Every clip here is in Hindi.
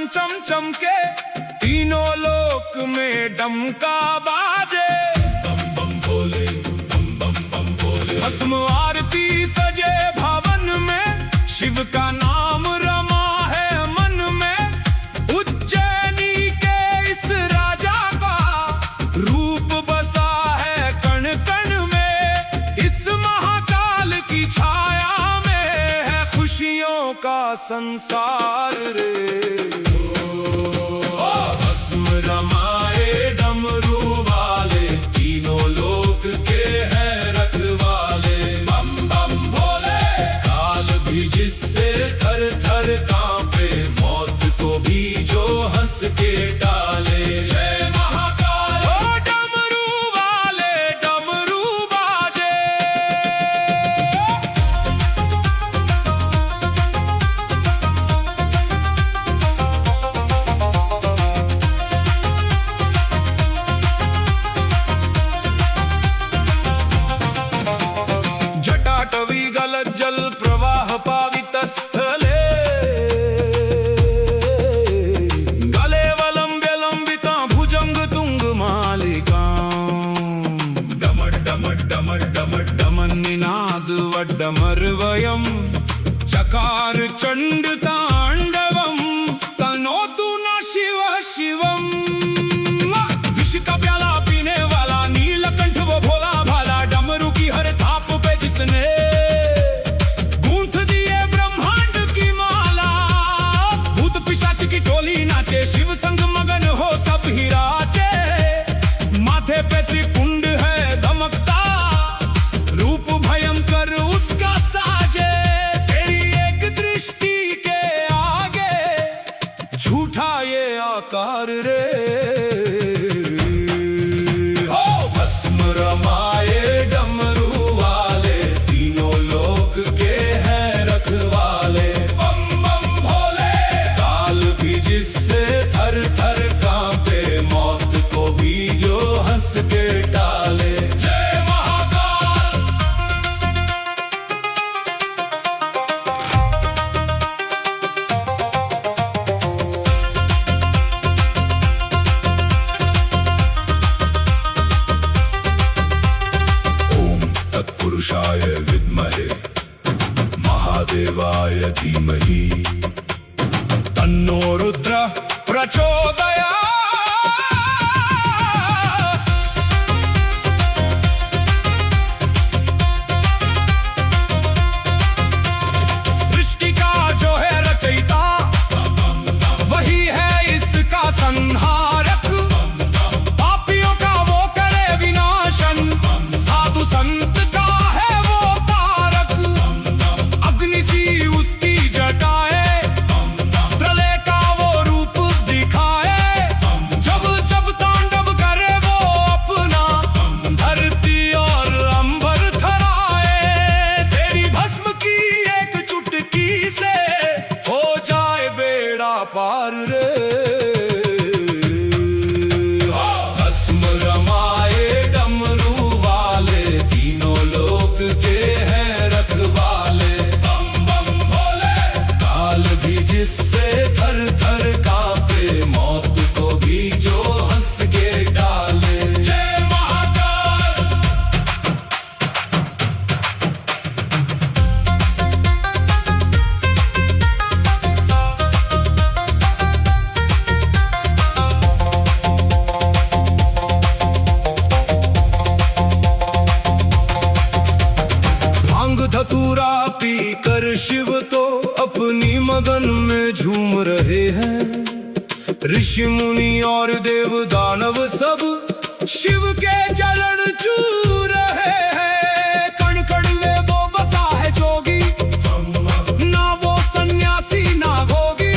चम चमके तीनों लोक में डमका बाजे। बम बम भोले, बम बम बम भोले। भस्म आरती सजे भवन में, शिव का नाम रमा है मन में। उज्जैनी के इस राजा का रूप बसा है कण कण में। इस महाकाल की छाया में है खुशियों का संसार रे। रमाए डमरू वाले, तीनों लोक के हैं रखवाले। बम बम भोले, काल भी जिससे थर थर कांपे, मौत को भी जो हंस के डाले। जय महाकाल, ओ डमरू वाले डमरू बाजे। जटाटवी गलज्जल प्रवाह पावित स्थले, गले वलंब्य लंबिता भुजंग तुंग मालिका। डमड डमड डमड डमड डमन निनाद वड्डमर्वयम्, चकार चंड तांडवम्, तनोतु न शिव शिवम्। विष का प्याला पीने वाला नीलकंठ वो भोला भाला, डमरू की हर थाप पे जिसने गूंथ दिए ब्रह्मांड की माला। भूत पिशाच की टोली नाचे, शिव संग मगन हो सब ही राजे। माथे पे त्रिपुंड है दमकता, रूप भयंकर उसका साजे। तेरी एक दृष्टि के आगे झूठा ये आकार रे। रमाए डमरू वाले, तीनों लोक के हैं रखवाले। बम बम भोले, काल भी जिससे थर थर कांपे, मौत को भी जो हंस के टाले। जय महाकाल। तत्पुरुषाय विद्महे महादेवाय धीमहि, तन्नो रुद्र प्रचोदयात्। सृष्टि का जो है रचयिता, वही है इसका संहारक। पापियों का वो करे विनाशन, साधु संत का है वो तारक। अग्नि सी उसकी जटाए, प्रलय का वो रूप दिखाए। शिव तो अपनी मगन में झूम रहे हैं। ऋषि मुनि और देव दानव सब शिव के चरण छू रहे हैं। कण कण में वो बसा है जोगी, ना वो सन्यासी ना भोगी।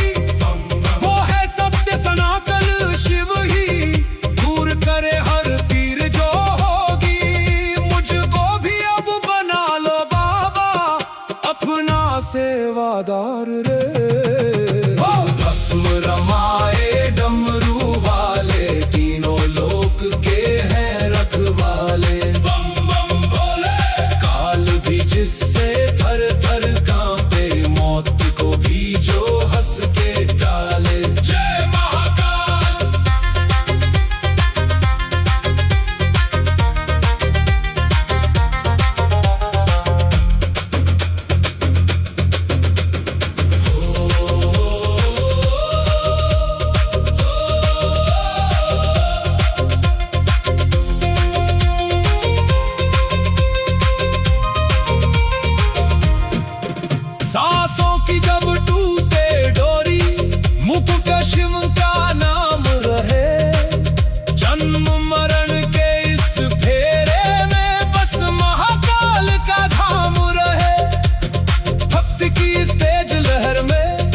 वो है सत्य सनातन शिव ही, दूर करे हर पीर जो होगी। मुझको भी अब बना लो बाबा अपना सेवादार रे। भस्म रमाए डमरू वाले, तीनों लोक के हैं रखवाले। बम बम भोले, काल भी जिससे थर थर कांपे, मौत को भी जो हंस के डाले। जय महाकाल। सांसों की जब टूटे डोरी, मुख पे शिव का नाम रहे। जन्म मरण के इस फेरे में बस महाकाल का धाम रहे। भक्त की इस तेज लहर में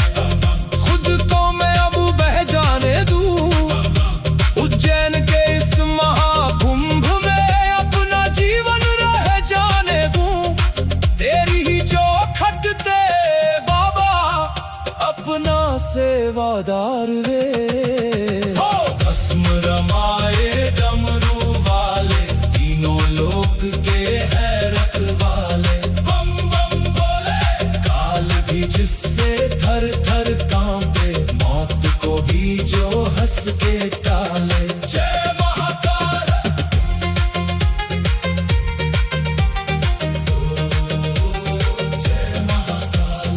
खुद को मैं अब बह जाने दूं। उज्जैन के इस महाकुंभ में अपना जीवन रह जाने दूं। तेरी ही जो खटते बाबा अपना सेवादार रे। भस्म रमाए डमरू वाले, तीनों लोक के हैं रखवाले। बम बम भोले, काल भी जिससे थर थर कांपे, मौत को भी जो हंस के टाले। जय महाकाल। जय महाकाल।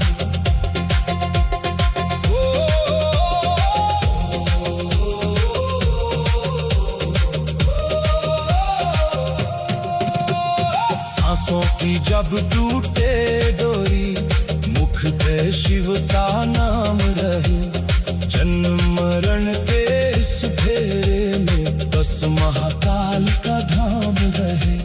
सांसों की जब टूटे डोरी, मुख पे शिव का नाम रहे। जन्म मरण के इस फेरे में बस महाकाल का धाम रहे।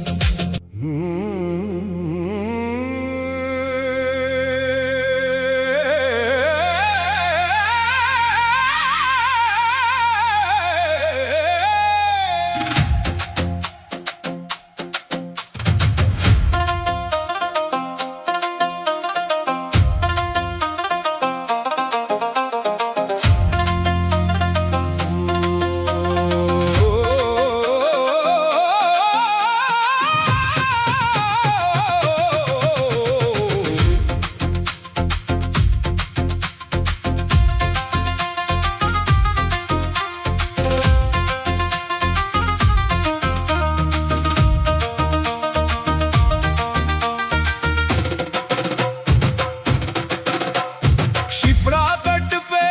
शिप्रा तट पे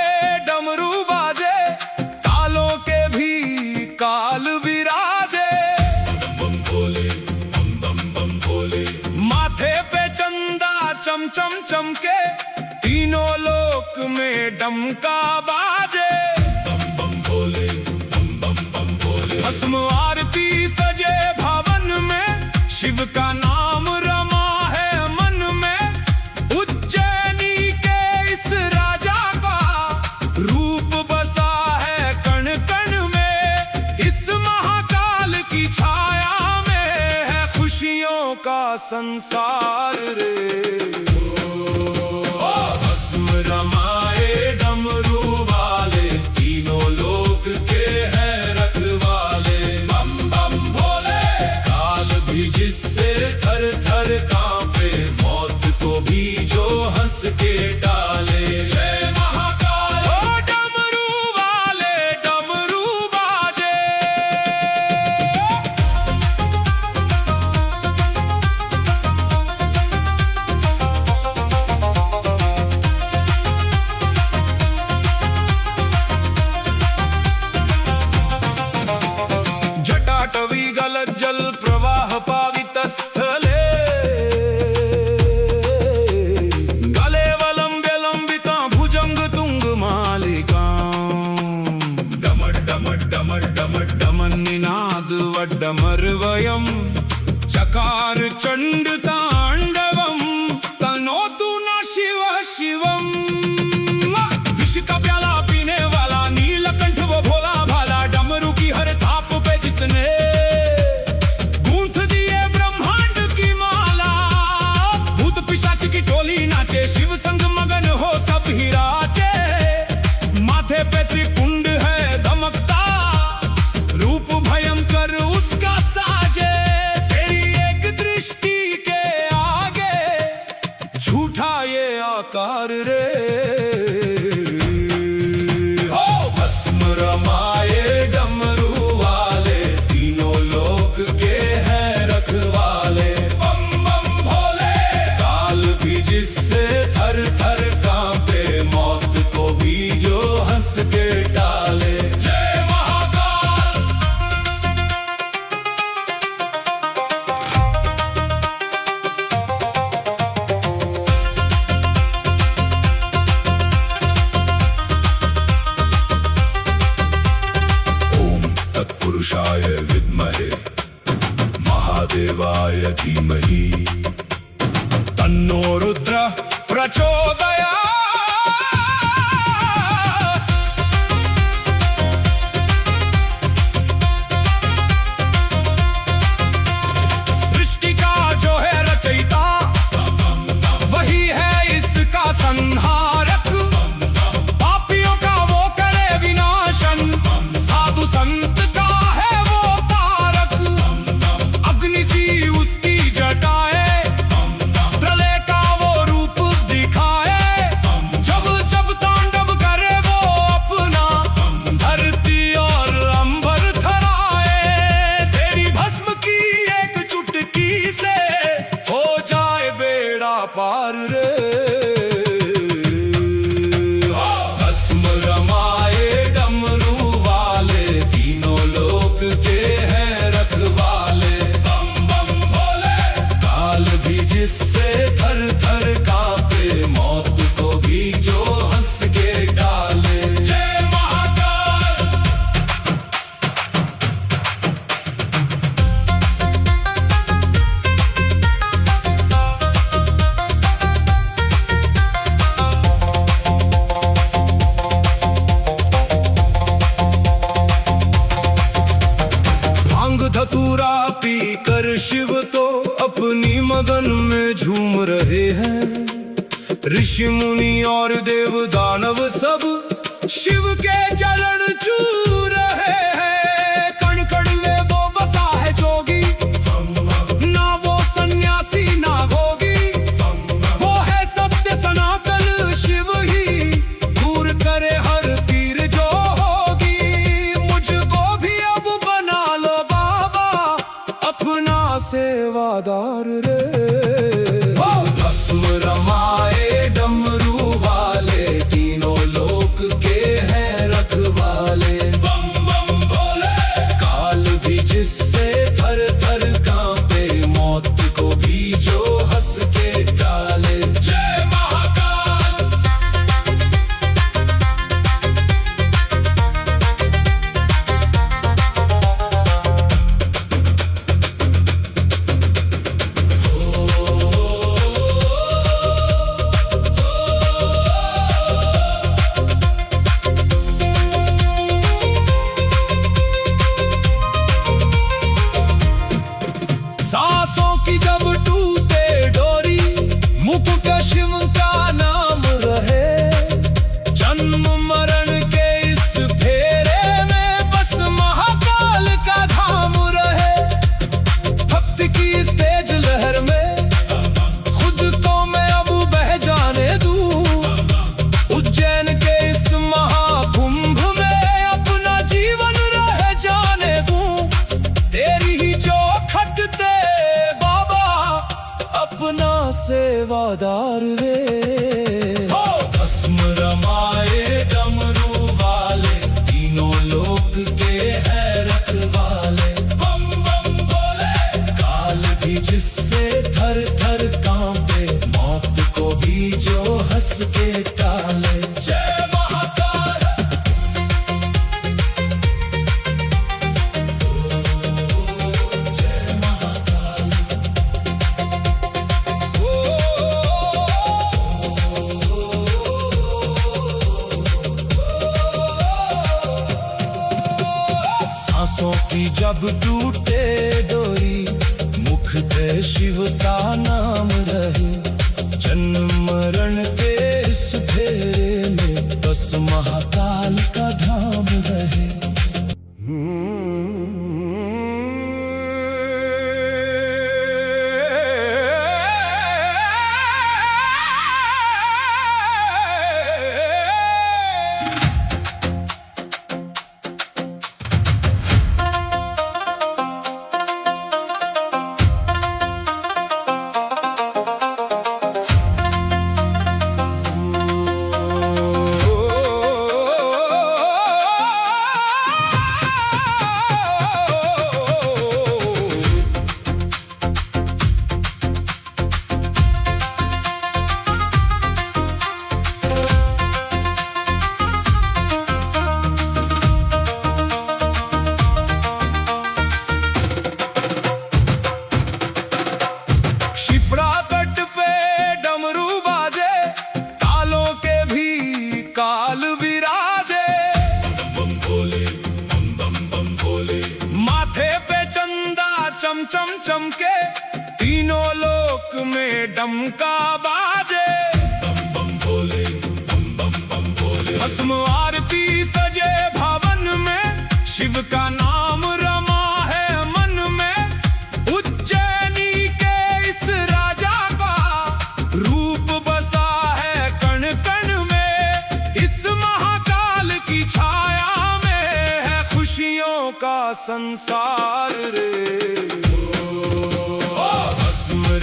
डमरू बाजे, कालों के भी काल विराजे। बम बम भोले, बम बम बम भोले। माथे पे चंदा चम चम चमके, तीनों लोक में डमका बाजे। बम बम भोले, बम बम बम भोले। भस्म आरती सजे भवन में, शिव का नाम रमा है मन में। उज्जैनी के इस राजा का रूप बसा है कण कण में। इस महाकाल की छाया में है खुशियों का संसार रे। भस्म रमाए डमरू वाले, तीनों लोक के हैं रखवाले। बम बम भोले, काल भी जिससे थर थर कांपे, मौत को भी जो हंस के डाले। जय महाकाल। ओ डमरू वाले डमरू बाजे। जटाटवी गलज्जल प्रवाह पावित स्थले, जिससे थर थर कांपे, मौत को भी जो हंस के डाले। जय महाकाल। भांग धतूरा पी कर शिव तो अपनी मगन में झूम रहे हैं। ऋषि मुनि और देव दानव सब शिव के चरण छू रहे हैं। कण कण में वो बसा है जोगी, ना वो सन्यासी ना भोगी। वो है सत्य सनातन शिव ही, दूर करे हर पीर जो होगी। मुझको भी अब बना लो बाबा अपना सेवादार रे। भस्म रमाए डमरू वाले, तीनों लोक के हैं रखवाले। बम बम भोले। काल भी जिससे थर थर कांपे, मौत को भी जो हंस के डाले। जय महाकाल। सांसों की जब टूटे डोरी, मुकुट शिव का नाम रहे। जन्म मरण के इस फेरे में बस महाकाल का धाम रहे। भक्त की इस तेज लहर में खुद को मैं अब बह जाने दूं। उज्जैन के इस महाकुंभ में अपना जीवन रह जाने दूं। तेरी ही जो खटते बाबा अपना सेवादार रे। भस्म रमाए डमरू वाले, तीनों लोक के हैं रखवाले। बम बम बोले। काल भी जिससे थर थर कांपे, मौत को भी जो हंस के टाले। जय महाकाल। सांसों की जब टूटे डोरी, मुख पे शिव का नाम रहे। जन्म मरण के इस फेरे में बस महाकाल का धाम रहे। चम चमके, तीनों लोक में डमका बाजे। बम बम भोले, बम बम बम भोले। भस्म आरती सजे भवन में, शिव का नाम रमा है मन में। उज्जैनी के इस राजा का रूप बसा है कण कण में। इस महाकाल की छाया में है खुशियों का संसार रे।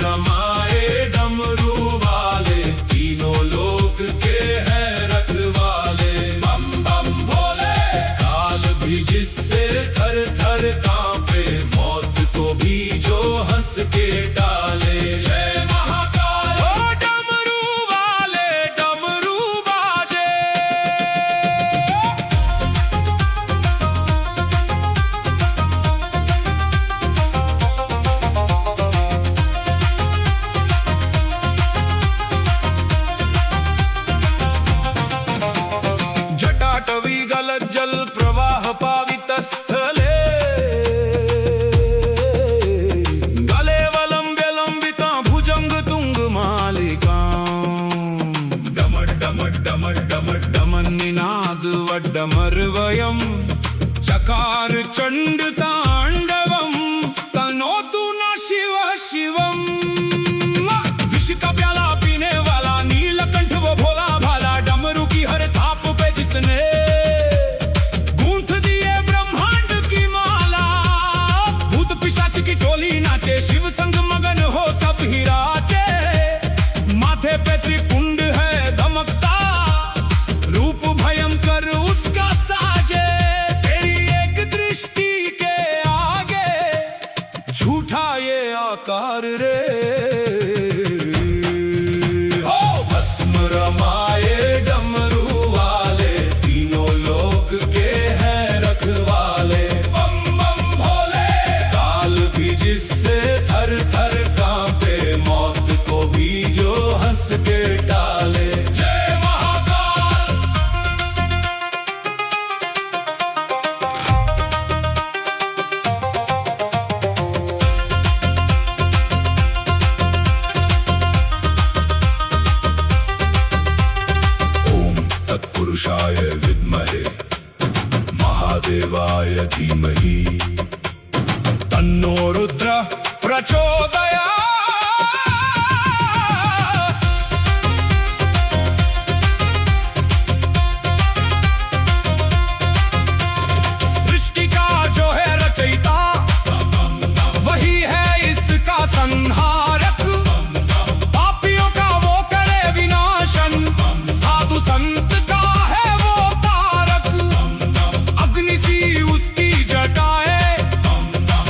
रमाए डमरू वाले, तीनों लोक के हैं रखवाले। बम बम भोले। काल भी जिससे थर थर कांपे, मौत को भी जो हंस के डाले। जय डमरवयम् चकार चण्ड ताण्डवम् तनोतु न शिव शिवम्। विष का प्याला पीने वाला नीलकंठ वो भोला भाला, डमरू की हर थाप पे जिसने गूंथ दिए ब्रह्मांड की माला। भूत पिशाच की टोली नाचे, शिव संग मगन हो सब ही राजे। माथे पे त्रिकुंड है धमकता, रूप भयंकर उसका साजे। तेरी एक दृष्टि के आगे झूठा ये आकार रे। हो भस्म रमाए डमरू वाले, तीनों लोक के हैं रखवाले। बम बम भोले, काल भी जिससे थर थर कांपे, मौत को भी जो हंस के टाले। जय महाकाल। ओम तत्पुरुषाय विद्महे महादेवाय धीमहि, तन्नो रुद्र प्रचोदयात्। सृष्टि का जो है रचयिता, वही है इसका संहारक। पापियों का वो करे विनाशन, साधु संत का है वो तारक। अग्नि सी उसकी जटाएं,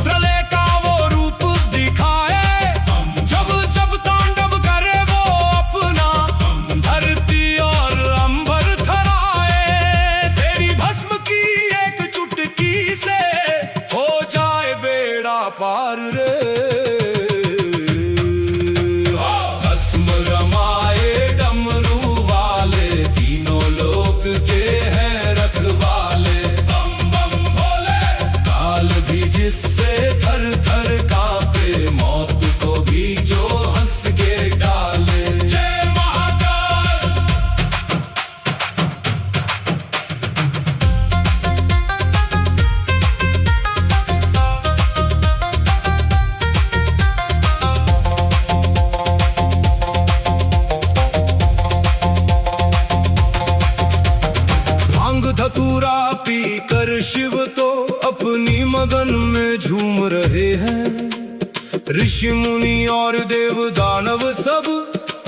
प्रलय का वो रूप दिखाए। जब जब तांडव करे वो अपना, धरती और अंबर थराए। तेरी भस्म की एक चुटकी से हो जाए बेड़ा पार रे। भस्म रमाए डमरू वाले, तीनों लोक के हैं रखवाले। बम बम भोले, काल भी जिससे थर थर कांपे, मौत को भी जो हंस के डाले। जय महाकाल। भांग धतूरा पी कर शिव तो अपनी मगन में झूम रहे हैं। ऋषि मुनि और देव दानव सब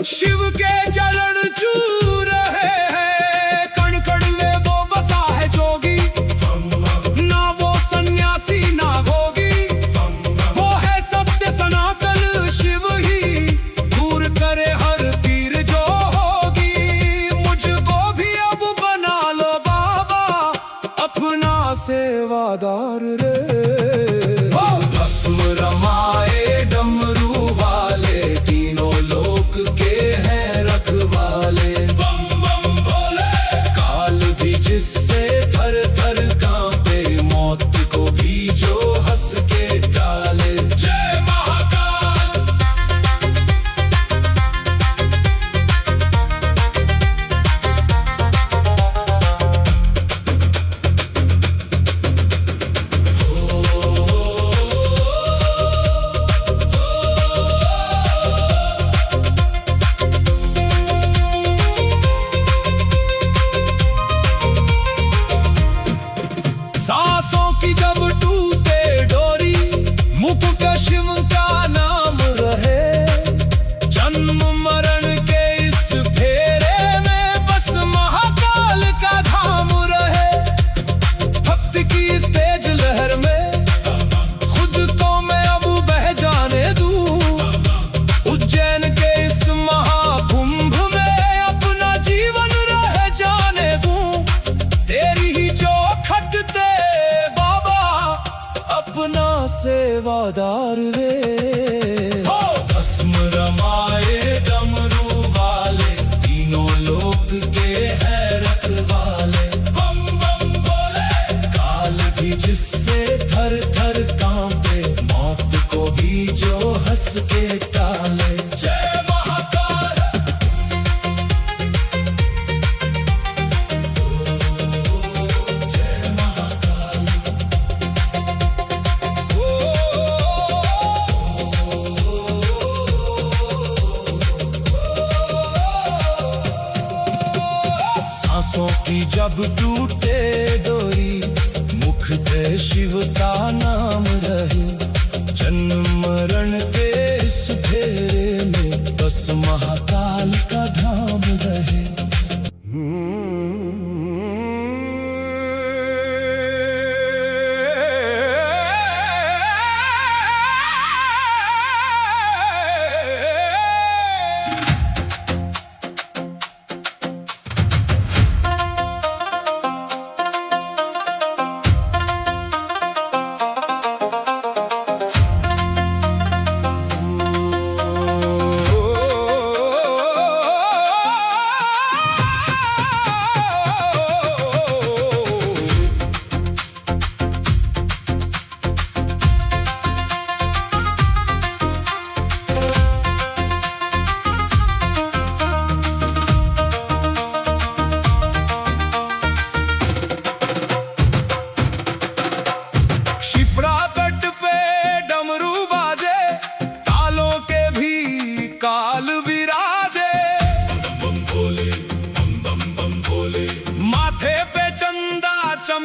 शिव के चरण छू रहे हैं। कण कण में वो बसा है जोगी, ना वो सन्यासी ना भोगी। वो है सत्य सनातन शिव ही, दूर करे हर पीर जो होगी। मुझको भी अब बना लो बाबा, अपना सेवादार रे। हो भस्म रमाए डमरू वाले, तीनों लोक के हैं रखवाले। बम बम भोले, काल भी जिससे थर थर कांपे, मौत को भी जो हंस के डाले। जय महाकाल। सांसों की जब टूटे डोरी, मुकुट शिव का नाम रहे। जन्म मरण के इस फेरे में बस महाकाल का धाम रहे। भक्त की इस तेज लहर में खुद को मैं अब बह जाने दूं। उज्जैन के इस महाकुंभ में अपना जीवन रह जाने दूं। तेरी ही जो खटते बाबा, अपना सेवादार रे। हो भस्म रमाए डमरू वाले, तीनों लोक के हैं रखवाले। बम बम भोले, काल भी जिससे थर थर कांपे, मौत को भी जो हंस के टाले। जय महाकाल। की जब टूटे डोरी, मुख पे शिव का नाम रहे। जन्म मरण के इस फेरे में बस महाकाल का धाम रहे।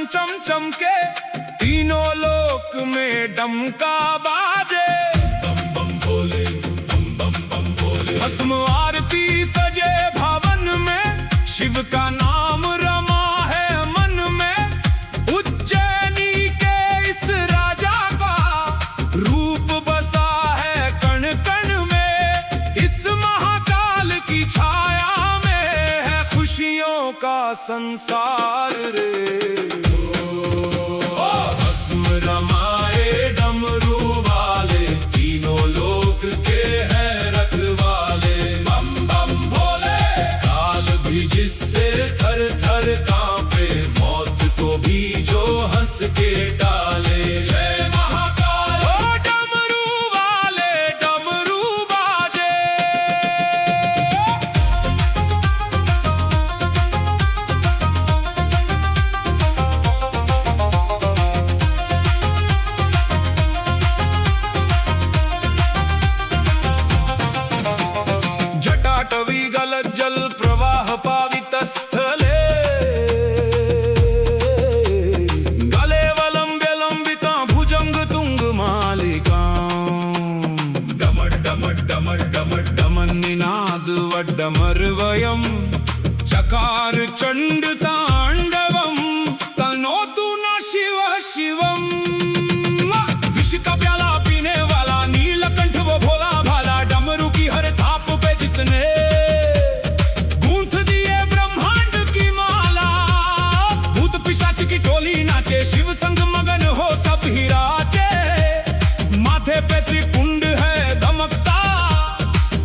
चम चमके तीनों लोक में डमका बाजे। बम बम भोले, बम बम बम भोले। भस्म आरती सजे भवन में, शिव का नाम रमा है मन में। उज्जैनी के इस राजा का रूप बसा है कण कण में। इस महाकाल की छाया में है खुशियों का संसार रे। रमाए डमरू वाले, तीनों लोक के हैं रखवाले। बम बम भोले, काल भी जिससे थर थर कांपे, मौत को भी जो हंस के डाले। जय महाकाल, ओ डमरू वाले डमरू बाजे। जटाटवी गलज्जल प्रवाह पावित स्थले, गले वलंब्य लंबिता भुजंग तुंग मालिका। डमड डमड डमड डमड डमन निनाद वड्डमर्वयम्, चकार चंड तांडवम्, तनोतु न शिव शिवम्। विष का प्याला पीने वाला नीलकंठ वो भोला भाला, डमरू की हर थाप पे जिसने गूंथ दिए ब्रह्मांड की माला। भूत पिशाच की टोली नाचे, शिव संग मगन हो सब ही राजे। माथे पे त्रिपुंड है धमकता,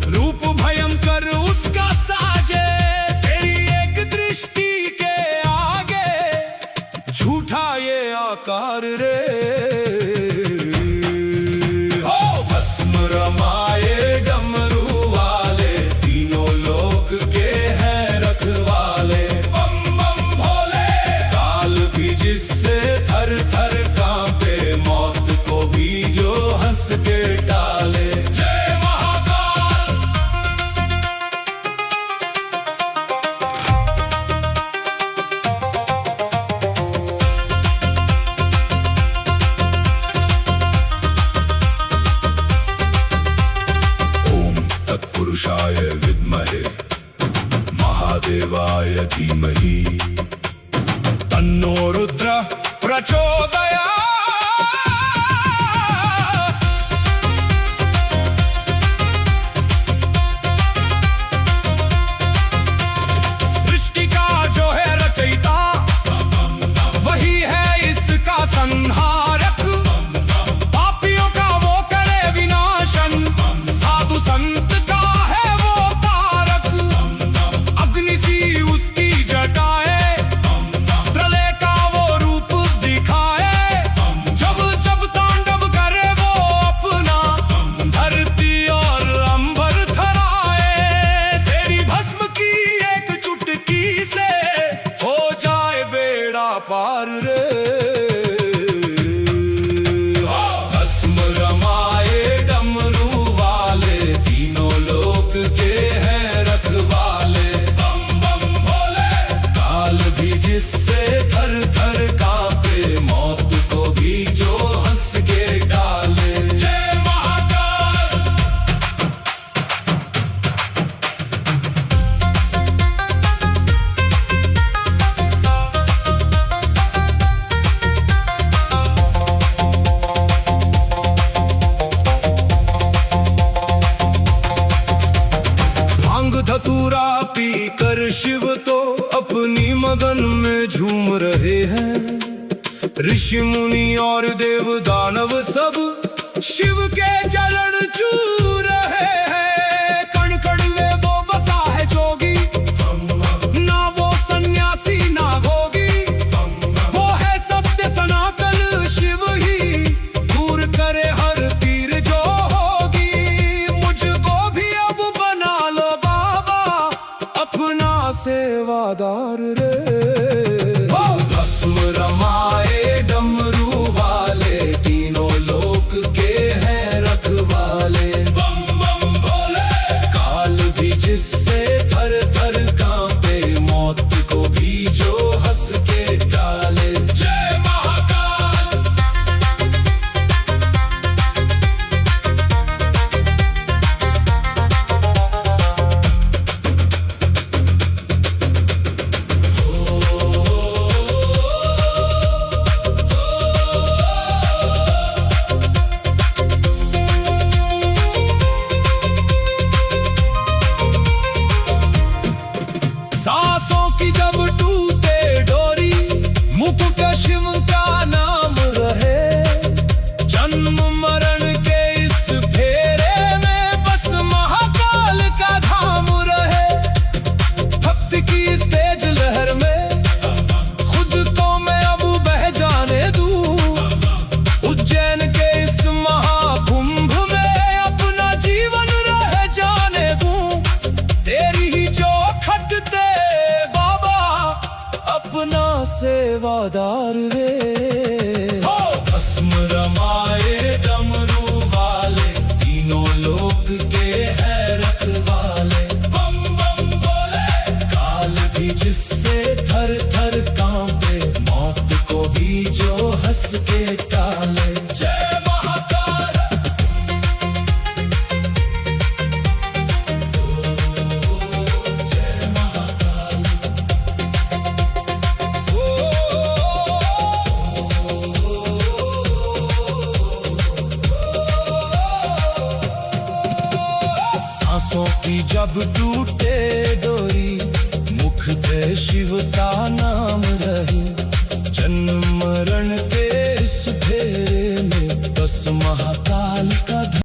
रूप भयंकर उसका साजे। तेरी एक दृष्टि के आगे झूठा ये आकार रे। हो भस्म रमाए डमरू वाले, तीनों लोक के हैं रखवाले। बम बम भोले, काल भी जिससे थर थर कांपे, मौत को भी जो हंस के टाले। जय महाकाल। ओम तत्पुरुषाय विद्महे महादेवाय धीमहि, तन्नो रुद्र प्रचोदयात्। सृष्टि का जो है रचयिता, वही है इसका संहारक। पापियों का वो करे विनाशन, साधु संत का है वो तारक। अग्नि सी उसकी जटाए, प्रलय का वो रूप दिखाए। कर शिव तो अपनी मगन में झूम रहे हैं। ऋषि मुनि और देव दानव सब शिव के चरण छू रहे हैं। कण कण में वो बसा है जोगी, ना वो सन्यासी ना भोगी। वो है सत्य सनातन शिव ही, दूर करे हर पीर जो होगी। मुझको भी अब बना लो बाबा अपना सेवादार रे। भस्म रमाए डमरू वाले, तीनों लोक के हैं रखवाले। बम बम भोले, काल भी जिससे थर थर कांपे, मौत को भी जो हंस के डाले। जय महाकाल। सांसों की जब टूटे डोरी, मुख पे शिव का नाम रहे। जन्म मरण के इस फेरे में बस महाकाल का धाम रहे। भक्त की इस तेज लहर में खुद को मैं अब बह जाने दूं। उज्जैन के इस महाकुंभ में अपना जीवन रह जाने दूं। तेरी ही जो खटते बाबा अपना सेवादार रे। भस्म रमाए डमरू वाले, तीनों लोक के हैं रखवाले। बम बम बोले, काल भी जिससे थर थर कांपे, मौत को भी जो हंस के टाले। जय महाकाल। जय महाकाल। सांसों की जब टूटे डोरी, मुख पे शिव का